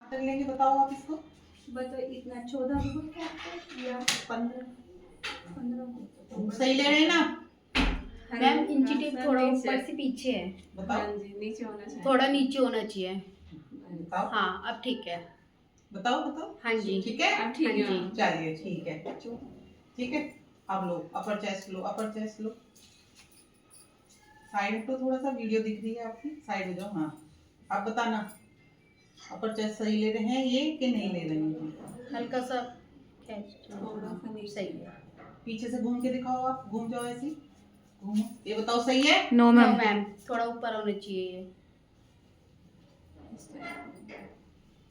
कर लेंगे बताओ आप इसको। बताओ इतना 14 रुपये या 15 सही ले रहे हैं ना? मैम इंची टेप थोड़ा ऊपर से पीछे है, बताओ नीचे होना चाहिए। थोड़ा नीचे होना चाहिए। बताओ हाँ अब ठीक है। बताओ बताओ। हाँ जी ठीक है अब ठीक है। हाँ जी। चलिए ठीक है ठीक है। अब लो अपर चेस्ट लो, अपर चेस्ट लो। साइड तो थोड़ा सा वीडियो दिख रही है आपकी, साइड हो जाओ। हाँ अब बताना अपर चेस्ट सही ले रहे हैं ये कि नहीं ले रहे हैं? हल्का सा खींच, थोड़ा सा नीचे। सही है। पीछे से घूम के दिखाओ, आप घूम जाओ ऐसे घूमो। ये बताओ सही है? नो मैम थोड़ा ऊपर होना चाहिए ये,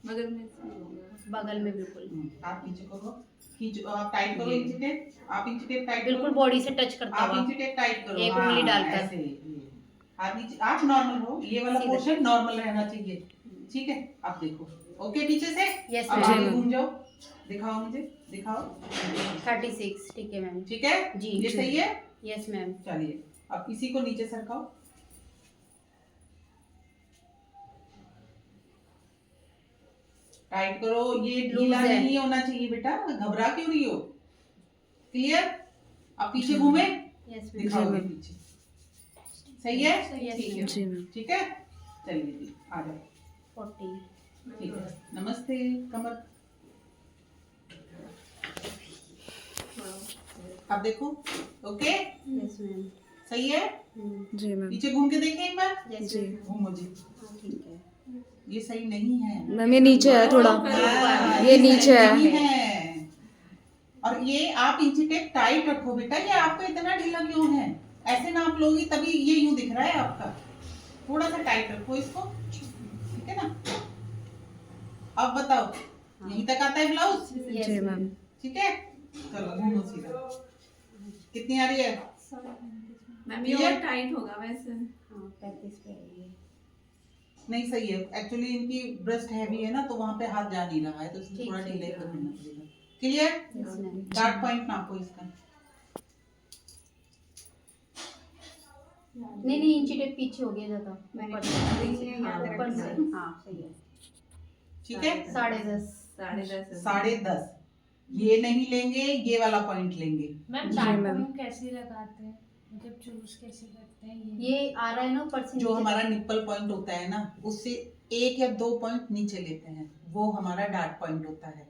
बगल में से होगा। बगल में बिल्कुल आप नीचे करो, खींचो, आप टाइट करो इंची टेप, आप इंची टेप टाइट बिल्कुल करो, बॉडी से टच करता आप हुआ। इंची टेप टाइट करो। एक हाँ, उंगली डालकर। ऐसे ये। आप नीचे, आप नॉर्मल हो, ये वाला सीधा। पोर्शन नॉर्मल रहना चाहिए। ठीक है आप देखो ओके पीछे से। Yes, अब ma'am. आगे घूम जाओ, दिखाओ मुझे दिखाओ। 36 ठीक है मैम। ठीक है जी, ये जी। सही है। Yes ma'am. चलिए अब इसी को नीचे सरकाओ। टाइट करो, ये ढीला Loose है। नहीं होना चाहिए बेटा, घबरा क्यों रही हो? क्लियर? अब पीछे घूमे, यस मैम। दिखाओ ये पीछे। सही है यस मैम। ठीक है। चलिए जी आ जाओ। 40 ठीक है नमस्ते कमर। अब देखो ओके यस मैम। सही है। जी मैम। पीछे घूम के देखें एक बार। यस जी। मैम। घूमो जी। ठीक है। ये सही नहीं है। मैम ये नीचे है थोड़ा, हाँ, ये सही नीचे है। नहीं है। और ये आप इंची टेप टाइट रखो बेटा, ये आपका इतना ढीला क्यों है? ऐसे नाप लोगी तभी ये यूं दिख रहा है आपका। थोड़ा सा टाइट रखो इसको, ठीक है ना? अब बताओ यहीं तक आता है ब्लाउज? यस जी मैम। ठीक है चलो घूमो सीधा। कितनी आ रही है? मैम ये और टाइट होगा वैसे। हाँ 35 पे है ये। नहीं सही है, एक्चुअली इनकी ब्रेस्ट हैवी है ना तो वहां पे हाथ जा नहीं रहा है तो इसलिए ठीक, थोड़ा ठीक ढीला ही है। करना पड़ेगा। Clear? Yes ma'am. Dart point नापो इसका। नहीं नहीं इंची टेप पीछे हो गया ज्यादा। मैंने ऊपर नहीं से। है, हाँ, याद ऊपर रखना से। है। हाँ सही है। ठीक है 10.5 10.5 10.5 ये नहीं लेंगे, ये वाला पॉइंट लेंगे। मैम जी, डार्ट मैम। पॉइंट कैसे लगाते हैं, मतलब चूज कैसे करते हैं ये आ रहा है ना ऊपर से जो नीचे हमारा तक। निप्पल पॉइंट होता है ना उससे 1 या 2 पॉइंट नीचे लेते हैं, वो हमारा डार्ट पॉइंट होता है।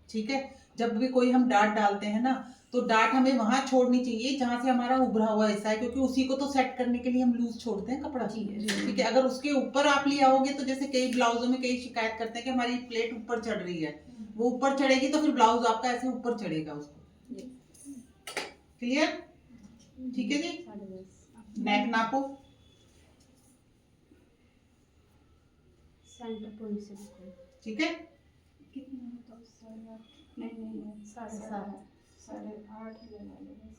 ठीक है जब भी कोई हम डार्ट डालते हैं ना तो डार्ट हमें वहां छोड़नी चाहिए जहां से हमारा उभरा हुआ हिस्सा है, क्योंकि उसी को तो सेट करने के लिए हम लूज छोड़ते हैं कपड़ा। जी, ठीक है अगर उसके ऊपर आप ले आओगे तो जैसे कई ब्लाउजों में कई शिकायत करते हैं कि हमारी प्लेट ऊपर चढ़ रही है, वो ऊपर चढ़ेगी तो फिर ब्लाउज आपका ऐसे ऊपर चढ़ेगा उसको। क्लियर? ठीक है जी। 10.5 नेक नापो। सेंटर पॉइंट से बिल्कुल। ठीक है साढ़े 7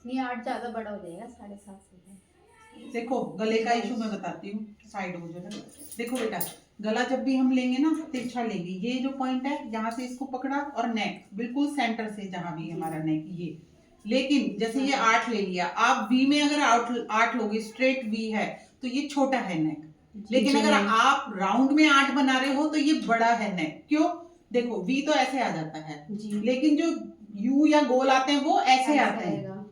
नहीं 8 ज्यादा बड़ा हो जाएगा, 7.5 से है। देखो गले का इशू मैं बताती हूँ, साइड हो जाएगा। देखो बेटा गला जब भी हम लेंगे ना तिरछा लेंगे, ये जो पॉइंट है यहाँ से इसको पकड़ा और नेक बिल्कुल सेंटर से जहाँ भी हमारा नेक ये। लेकिन जैसे ये 8 ले लिया, आप वी में अगर 8 लोगे, स्ट्रेट वी है तो ये छोटा है नेक। लेकिन अगर आप राउंड में 8 बना रहे हो तो ये बड़ा है नेक। क्यों? देखो वी तो ऐसे आ जाता है जी लेकिन जो यू या गोल आते हैं वो ऐसे आते हैं। आएगा।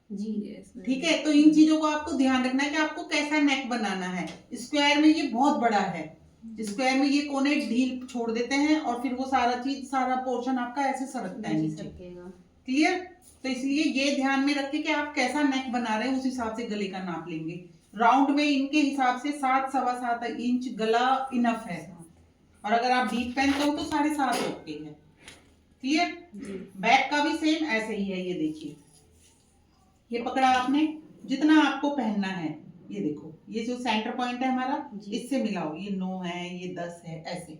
जी ठीक है तो इन चीजों को आपको ध्यान रखना है कि आपको कैसा नेक बनाना है। स्क्वायर में ये बहुत बड़ा है, स्क्वायर में ये कोने ढील छोड़ देते हैं और फिर वो सारा पोर्शन आपका ऐसे सरकता है जी नीचे। सरकेगा। क्लियर? तो इसलिए ये ध्यान में रखें कि आप कैसा नेक बना रहे हैं, उस हिसाब से गले का नाप लेंगे। राउंड में इनके हिसाब से 7 सवा 7 इंच गला इनफ है, और अगर आप डीप पहनते हो तो 7.5 ओके है। क्लियर? बैक का भी सेम ऐसे ही है। ये देखिए ये पकड़ा आपने, जितना आपको पहनना है ये देखो, ये जो सेंटर पॉइंट है हमारा इससे मिलाओ, ये 9 है ये 10 है ऐसे।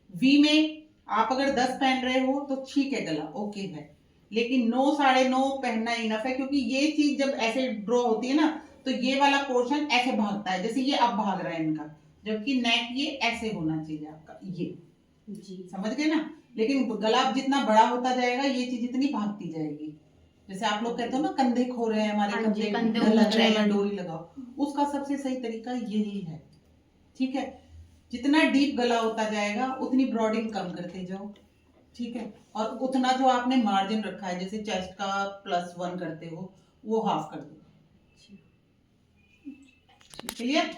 वी में आप अगर 10 पहन रहे हो तो ठीक है गला ओके है, लेकिन 9 9.5 पहनना इनफ है, क्योंकि ये चीज जब ऐसे ड्रॉ होती है ना तो ये वाला पोर्शन ऐसे भागता है, जैसे ये अब भाग रहा है इनका, जबकि नेक ये ऐसे होना चाहिए आपका। ये जी समझ गए ना? लेकिन गला जितना बड़ा होता जाएगा ये चीज इतनी भागती जाएगी। जैसे आप लोग कहते हो ना कंधे खो रहे हैं हमारे, हाँ जी, कंधे कंधे लग रहे ऊंचे हैं हैं। डोरी लगाओ, उसका सबसे सही तरीका यही है। ठीक है जितना डीप गला होता जाएगा उतनी ब्रॉडिंग कम करते जाओ, ठीक है। और उतना जो आपने मार्जिन रखा है, जैसे चेस्ट का +1 करते हो, वो हाफ कर दो। क्लियर?